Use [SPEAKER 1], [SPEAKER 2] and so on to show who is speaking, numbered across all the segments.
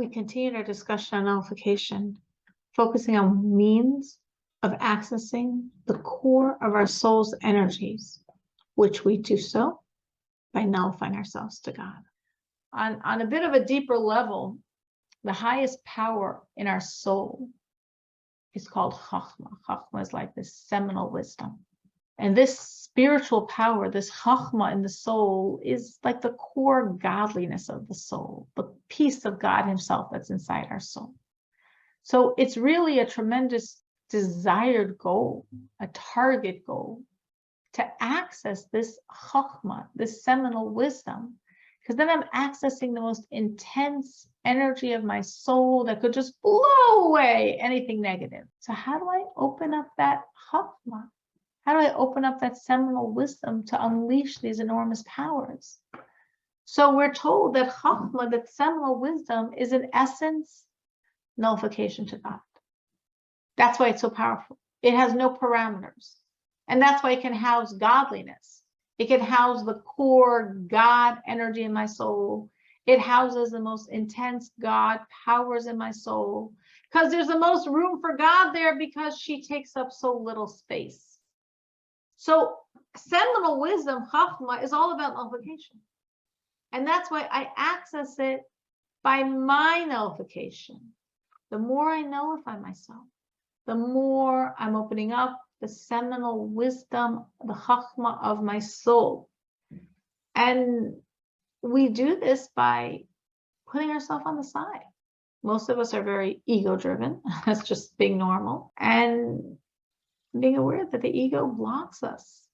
[SPEAKER 1] We continued our discussion on nullification, focusing on means of accessing the core of our soul's energies, which we do so by nullifying ourselves to God. On a bit of a deeper level, the highest power in our soul is called Chachma. Chachma is like this seminal wisdom. And this spiritual power, this Chachma in the soul, is like the core godliness of the soul, the peace of God himself that's inside our soul. So it's really a tremendous desired goal, a target goal, to access this Chachma, this seminal wisdom, because then I'm accessing the most intense energy of my soul that could just blow away anything negative. So how do I open up that Chachma? How do I open up that seminal wisdom to unleash these enormous powers? So we're told that Chachma, that seminal wisdom, is in essence nullification to God. That's why it's so powerful. It has no parameters. And that's why it can house godliness. It can house the core God energy in my soul. It houses the most intense God powers in my soul, because there's the most room for God there, because she takes up so little space. So seminal wisdom, Chachma, is all about nullification. And that's why I access it by my nullification. The more I nullify myself, the more I'm opening up the seminal wisdom, the Chachma of my soul. And we do this by putting ourselves on the side. Most of us are very ego-driven. That's just being normal. And being aware that the ego blocks us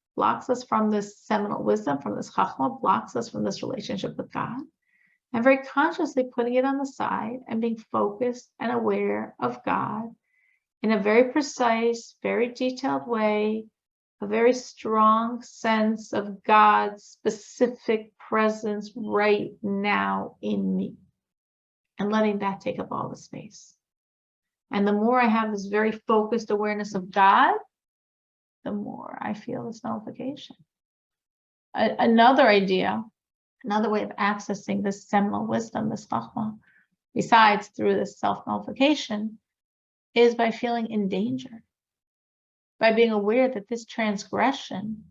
[SPEAKER 1] from this seminal wisdom, from this Chachma, blocks us from this relationship with God. And very consciously putting it on the side and being focused and aware of God in a very precise, very detailed way, a very strong sense of God's specific presence right now in me, and letting that take up all the space. And the more I have this very focused awareness of God, the more I feel this nullification. Another idea, another way of accessing this seminal wisdom, this Chachma, besides through this self-nullification, is by feeling in danger, by being aware that this transgression,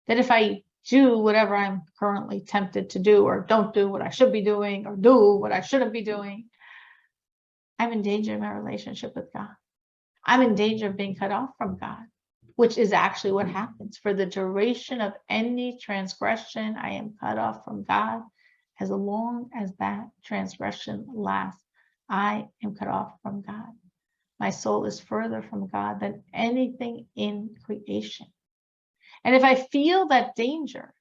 [SPEAKER 1] that if I do whatever I'm currently tempted to do, or don't do what I should be doing, or do what I shouldn't be doing, I'm in danger of my relationship with God. I'm in danger of being cut off from God, which is actually what happens. For the duration of any transgression, I am cut off from God. As long as that transgression lasts, I am cut off from God. My soul is further from God than anything in creation. And if I feel that danger,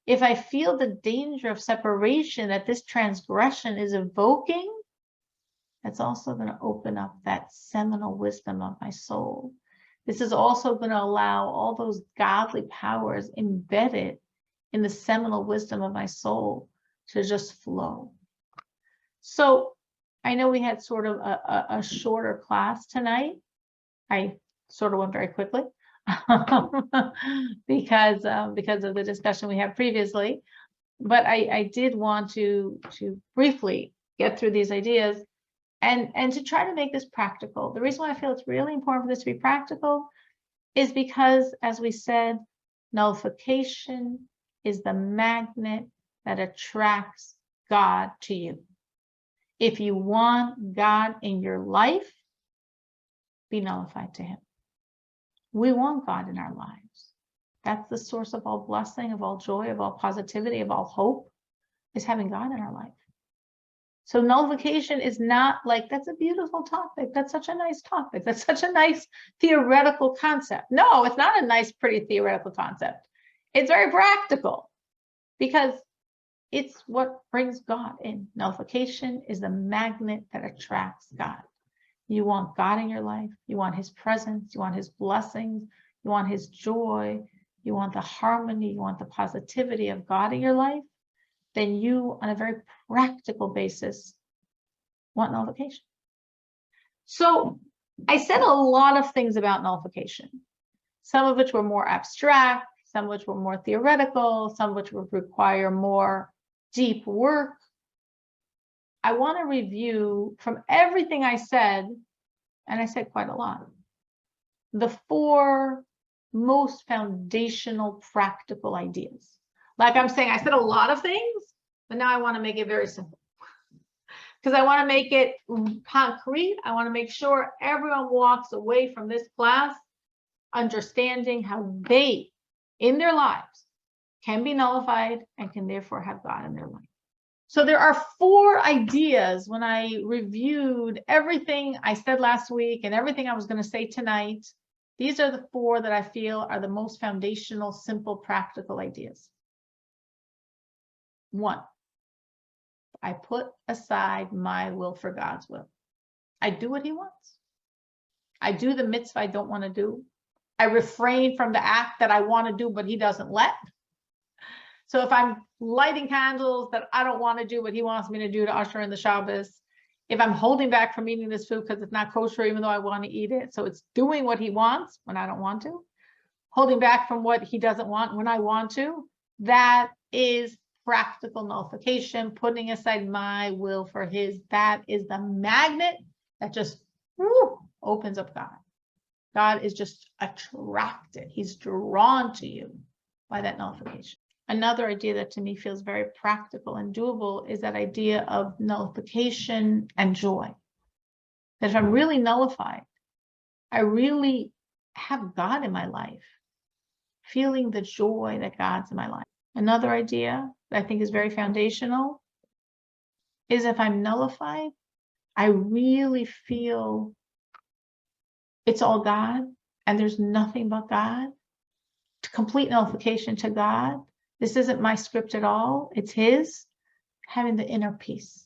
[SPEAKER 1] if I feel the danger of separation that this transgression is evoking, that's also going to open up that seminal wisdom of my soul. This is also going to allow all those godly powers embedded in the seminal wisdom of my soul to just flow. So I know we had sort of a shorter class tonight. I sort of went very quickly because of the discussion we had previously. But I did want to briefly get through these ideas and to try to make this practical. The reason why I feel it's really important for this to be practical is because, as we said, nullification is the magnet that attracts God to you. If you want God in your life, be nullified to him. We want God in our lives. That's the source of all blessing, of all joy, of all positivity, of all hope, is having God in our life. So nullification is not like, that's a beautiful topic. That's such a nice topic. That's such a nice theoretical concept. No, it's not a nice, pretty theoretical concept. It's very practical, because it's what brings God in. Nullification is the magnet that attracts God. You want God in your life. You want his presence. You want his blessings. You want his joy. You want the harmony. You want the positivity of God in your life. Then you, on a very practical basis, want nullification. So I said a lot of things about nullification, some of which were more abstract, some of which were more theoretical, some of which would require more deep work. I want to review from everything I said, and I said quite a lot, the 4 most foundational practical ideas. Like I'm saying, I said a lot of things, but now I want to make it very simple. Because I want to make it concrete. I want to make sure everyone walks away from this class understanding how they, in their lives, can be nullified and can therefore have God in their life. So there are 4 ideas when I reviewed everything I said last week and everything I was going to say tonight. These are the 4 that I feel are the most foundational, simple, practical ideas. 1, I put aside my will for God's will. I do what he wants. I do the mitzvah I don't want to do. I refrain from the act that I want to do, but he doesn't let. So if I'm lighting candles that I don't want to do what he wants me to do to usher in the Shabbos, if I'm holding back from eating this food because it's not kosher, even though I want to eat it, so it's doing what he wants when I don't want to, holding back from what he doesn't want when I want to, that is practical nullification, putting aside my will for his. That is the magnet that just opens up God. God is just attracted. He's drawn to you by that nullification. Another idea that to me feels very practical and doable is that idea of nullification and joy. That if I'm really nullified, I really have God in my life, feeling the joy that God's in my life. Another idea that I think is very foundational is if I'm nullified, I really feel it's all God and there's nothing but God. Complete nullification to God. This isn't my script at all. It's his. Having the inner peace.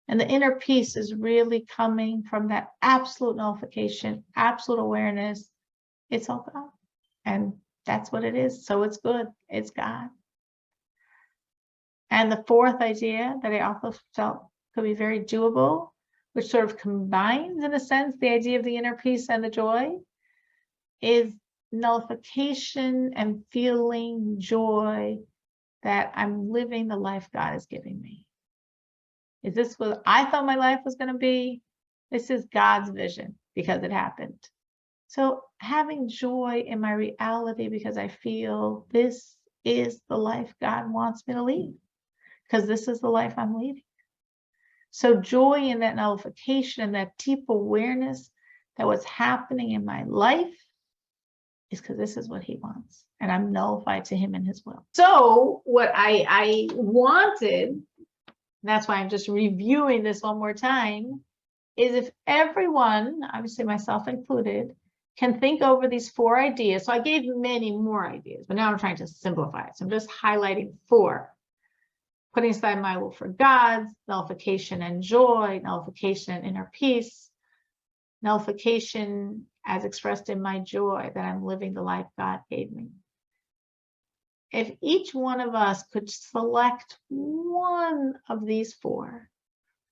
[SPEAKER 1] And the inner peace is really coming from that absolute nullification, absolute awareness. It's all God. And that's what it is. So it's good. It's God. And the 4th idea that I also felt could be very doable, which sort of combines, in a sense, the idea of the inner peace and the joy, is nullification and feeling joy that I'm living the life God is giving me. Is this what I thought my life was going to be? This is God's vision because it happened. So having joy in my reality because I feel this is the life God wants me to lead, because this is the life I'm leading. So joy in that nullification and that deep awareness that what's happening in my life is because this is what he wants. And I'm nullified to him and his will. So what I wanted, that's why I'm just reviewing this one more time, is if everyone, obviously myself included, can think over these 4 ideas. So I gave many more ideas, but now I'm trying to simplify it. So I'm just highlighting 4. Putting aside my will for God's, nullification and joy, nullification and inner peace, nullification as expressed in my joy that I'm living the life God gave me. If each one of us could select one of these 4,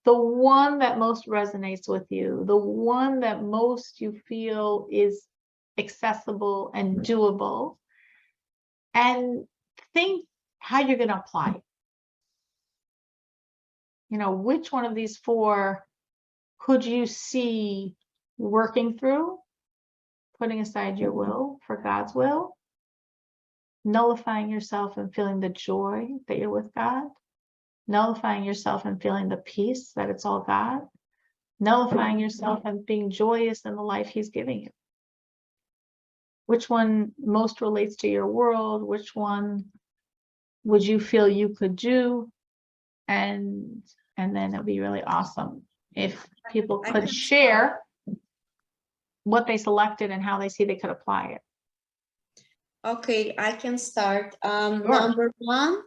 [SPEAKER 1] the one that most resonates with you, the one that most you feel is accessible and doable, and think how you're going to apply it. You know, which one of these 4 could you see working through, putting aside your will for God's will, nullifying yourself and feeling the joy that you're with God, nullifying yourself and feeling the peace that it's all God, nullifying yourself and being joyous in the life he's giving you. Which one most relates to your world? Which one would you feel you could do? And then it'd be really awesome if people could share what they selected and how they see they could apply it.
[SPEAKER 2] Okay, I can start.
[SPEAKER 1] Sure.
[SPEAKER 2] Number 1,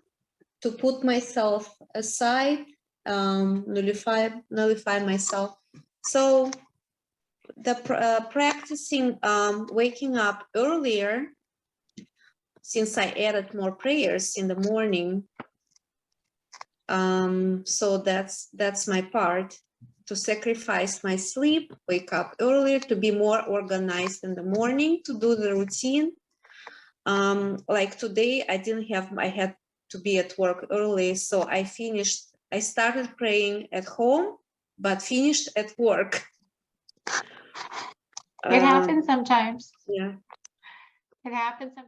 [SPEAKER 2] to put myself aside, nullify myself. So the practicing waking up earlier, since I added more prayers in the morning. So that's my part, to sacrifice my sleep, wake up earlier, to be more organized in the morning, to do the routine. Like today, I had to be at work early, so I finished I started praying at home, but finished at work.
[SPEAKER 1] It happens sometimes.
[SPEAKER 2] Yeah.
[SPEAKER 1] It happens sometimes.